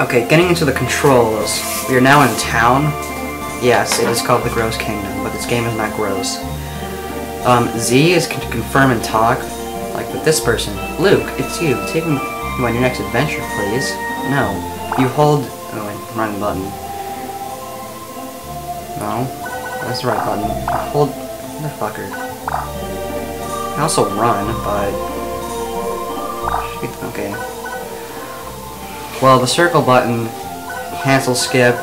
Okay, getting into the controls. We are now in town. Yes, it is called the Gross Kingdom, but this game is not gross. Z is to confirm and talk, like with this person. Luke, it's you. Take me on your next adventure, please. No. You hold... Oh, wait, wrong button. No. That's the right button. Hold... Motherfucker. I can also run, but... Okay. Well, the circle button, cancel, skip,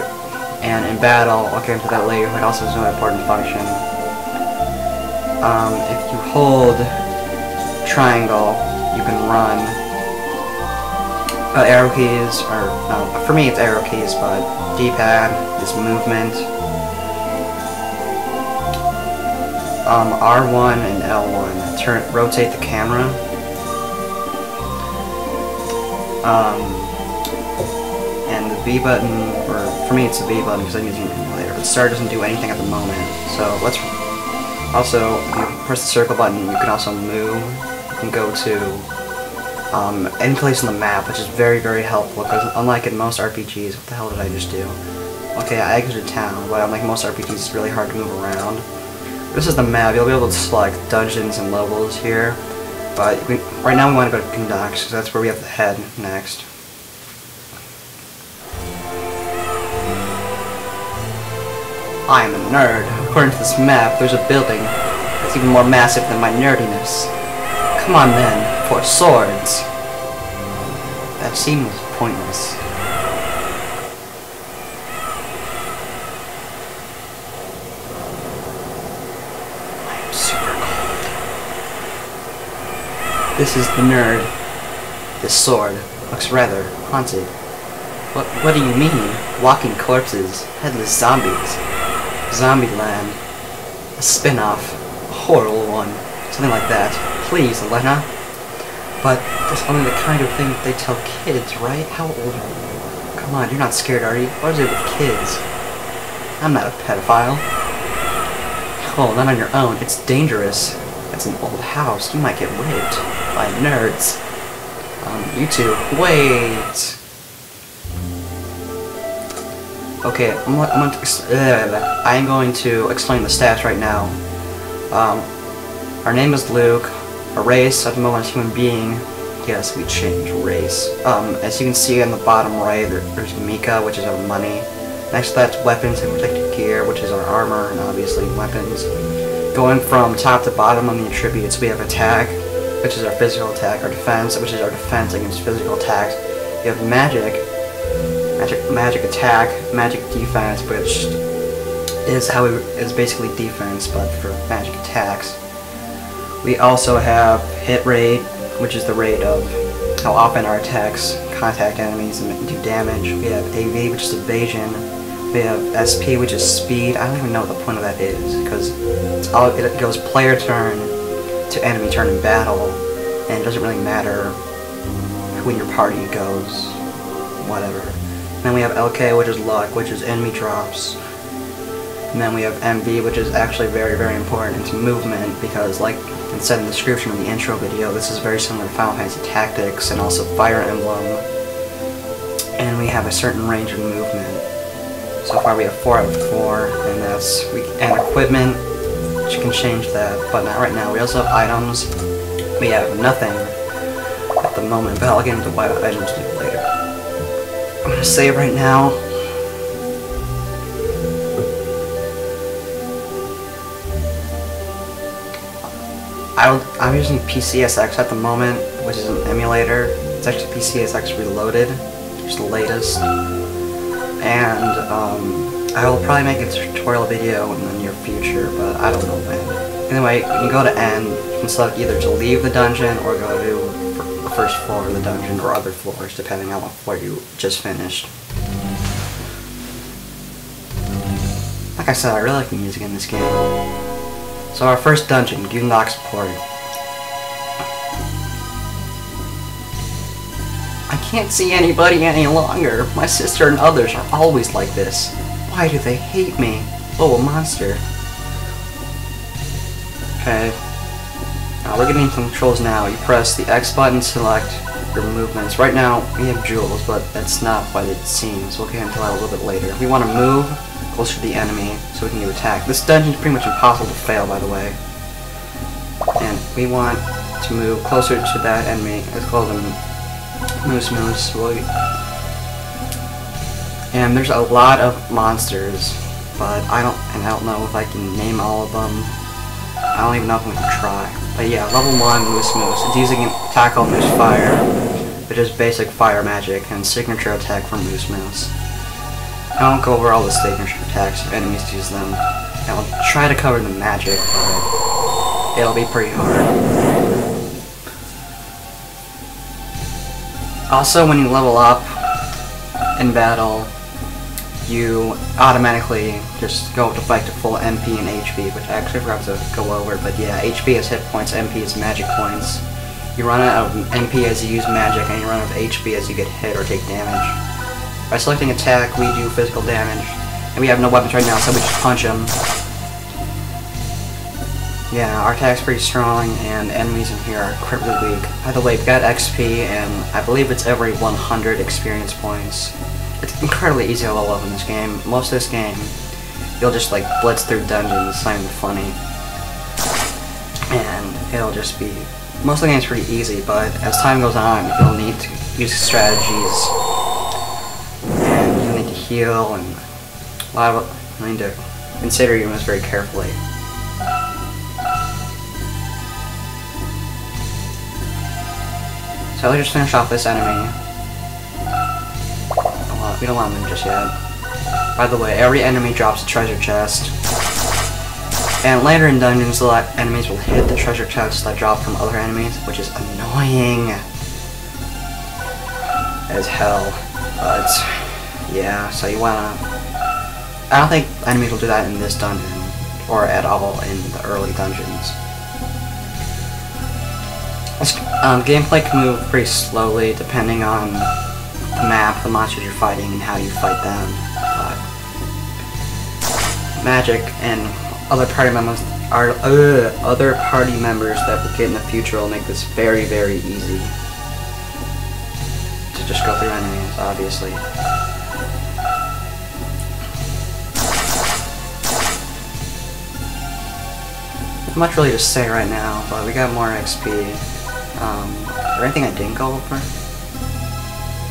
and in battle, I'll get into that later, but also has no important function. If you hold triangle, you can run. Arrow keys, or, no, for me it's arrow keys, but D-pad is movement. R1 and L1, rotate the camera. And the B button, or for me it's the B button because I'm using an emulator, but start doesn't do anything at the moment. So let's also, if you press the circle button, you can also move. You can go to any place on the map, which is very, very helpful because unlike in most RPGs, what the hell did I just do? Okay, I exited town, but unlike most RPGs, it's really hard to move around. This is the map. You'll be able to select dungeons and levels here, but right now we want to go to Conducts because that's where we have to head next. I am a nerd. According to this map, there's a building that's even more massive than my nerdiness. Come on then, for swords. That scene was pointless. I am super cold. This is the nerd. This sword looks rather haunted. What do you mean? Walking corpses, headless zombies. Zombieland. A spin-off. A horrible one. Something like that. Please, Elena. But that's only the kind of thing that they tell kids, right? How old are you? Come on, you're not scared, are you? What is it with kids? I'm not a pedophile. Oh, not on your own. It's dangerous. It's an old house. You might get raped by nerds. You two. Wait. Okay, I'm going to explain the stats right now. Our name is Luke. Our race at the moment is human being. Yes, we changed race. As you can see on the bottom right, there's Mika, which is our money. Next to that's weapons and protective gear, which is our armor and obviously weapons. Going from top to bottom on the attributes, we have attack, which is our physical attack, our defense, which is our defense against physical attacks. You have magic attack, magic defense, which is basically defense, but for magic attacks. We also have hit rate, which is the rate of how often our attacks contact enemies and do damage. We have AV, which is evasion. We have SP, which is speed. I don't even know what the point of that is, because it goes player turn to enemy turn in battle, and it doesn't really matter who in your party goes, whatever. And then we have LK, which is luck, which is enemy drops. And then we have MV, which is actually very, very important. It's movement, because like it said in the description of the intro video, this is very similar to Final Fantasy Tactics and also Fire Emblem. And we have a certain range of movement. So far we have 4 out of 4, and and equipment, which you can change that, but not right now. We also have items. We have nothing at the moment, but I'll get into what items do later. I'm gonna save right now. I'm using PCSX at the moment, which is an emulator. It's actually PCSX Reloaded, which is the latest. And I will probably make a tutorial video in the near future, but I don't know when. Anyway, when you go to N, you can select either to leave the dungeon or go to the first floor of the dungeon or other floors, depending on what floor you just finished. Like I said, I really like the music in this game. So our first dungeon, Gunlock support. I can't see anybody any longer. My sister and others are always like this. Why do they hate me? Oh, a monster. Okay. We're getting into controls now. You press the X button, select your movements. Right now, we have jewels, but that's not what it seems. We'll get into that a little bit later. We want to move closer to the enemy so we can do attack. This dungeon is pretty much impossible to fail, by the way. And we want to move closer to that enemy. Let's call them Moose. And there's a lot of monsters, but I don't know if I can name all of them. I don't even know if I'm gonna try. But yeah, level 1 Moose. It's using Tackle Moose Fire, which is basic fire magic, and signature attack from Moose. I won't go over all the signature attacks if enemies use them. I'll try to cover the magic, but it'll be pretty hard. Also, when you level up in battle, you automatically just go to fight to full MP and HP, which I actually forgot to go over, but yeah, HP is hit points, MP is magic points. You run out of MP as you use magic, and you run out of HP as you get hit or take damage. By selecting attack, we do physical damage, and we have no weapons right now, so we just punch them. Yeah, our attack's pretty strong, and enemies in here are incredibly weak. By the way, we've got XP, and I believe it's every 100 experience points. It's incredibly easy to level up in this game. Most of this game, you'll just like blitz through dungeons, it's not even funny. And it'll just be... Most of the game's pretty easy, but as time goes on, you'll need to use strategies. And you'll need to heal, and a lot of it, you'll need to consider your moves very carefully. So let's just finish off this enemy. We don't want them just yet. By the way, every enemy drops a treasure chest. And later in dungeons, the enemies will hit the treasure chests that drop from other enemies, which is annoying as hell. But, yeah, so you wanna... I don't think enemies will do that in this dungeon, or at all in the early dungeons. Gameplay can move pretty slowly depending on the map, the monsters you're fighting, and how you fight them. Magic and other party members that we'll get in the future will make this very, very easy to just go through enemies, obviously. Not much really to say right now, but we got more XP. Is there anything I didn't go over?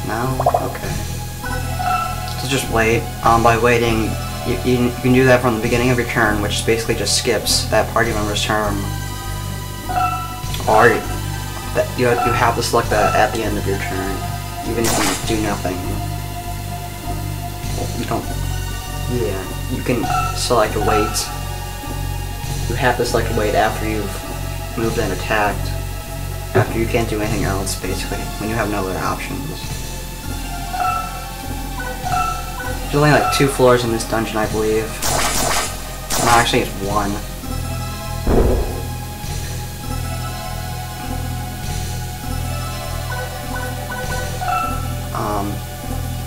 No? Okay. So just wait. By waiting, you can do that from the beginning of your turn, which basically just skips that party member's turn. Or you have to select that at the end of your turn, even if you do nothing. Well, you don't... Yeah, you can select a wait. You have to select a wait after you've moved and attacked. After you can't do anything else, basically, when you have no other options. There's only like 2 floors in this dungeon, I believe. No, actually it's 1.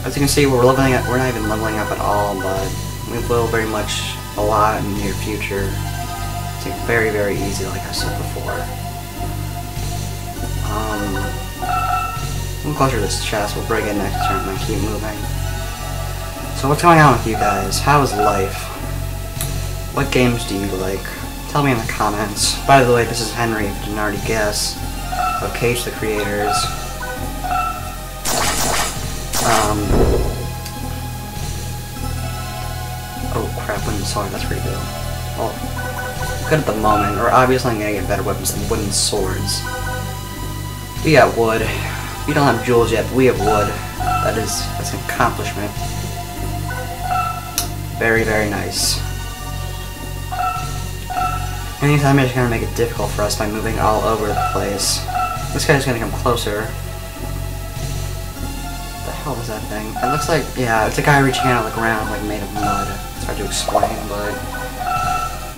As you can see, we're not even leveling up at all, but we will very much a lot in the near future. It's like very, very easy, like I said before. I'm closer to this chest, we'll break it next turn and keep moving. So what's going on with you guys? How is life? What games do you like? Tell me in the comments. By the way, this is Henry, if you didn't already guess, of Cage the Creators. Oh crap, wooden sword, that's pretty good. Well, good at the moment, or obviously I'm gonna get better weapons than wooden swords. We got wood. We don't have jewels yet, but we have wood. That's an accomplishment. Very, very nice. Anytime I'm just gonna make it difficult for us by moving all over the place. This guy's gonna come closer. What the hell is that thing? It looks like, yeah, it's a guy reaching out of the ground, like made of mud. It's hard to explain, but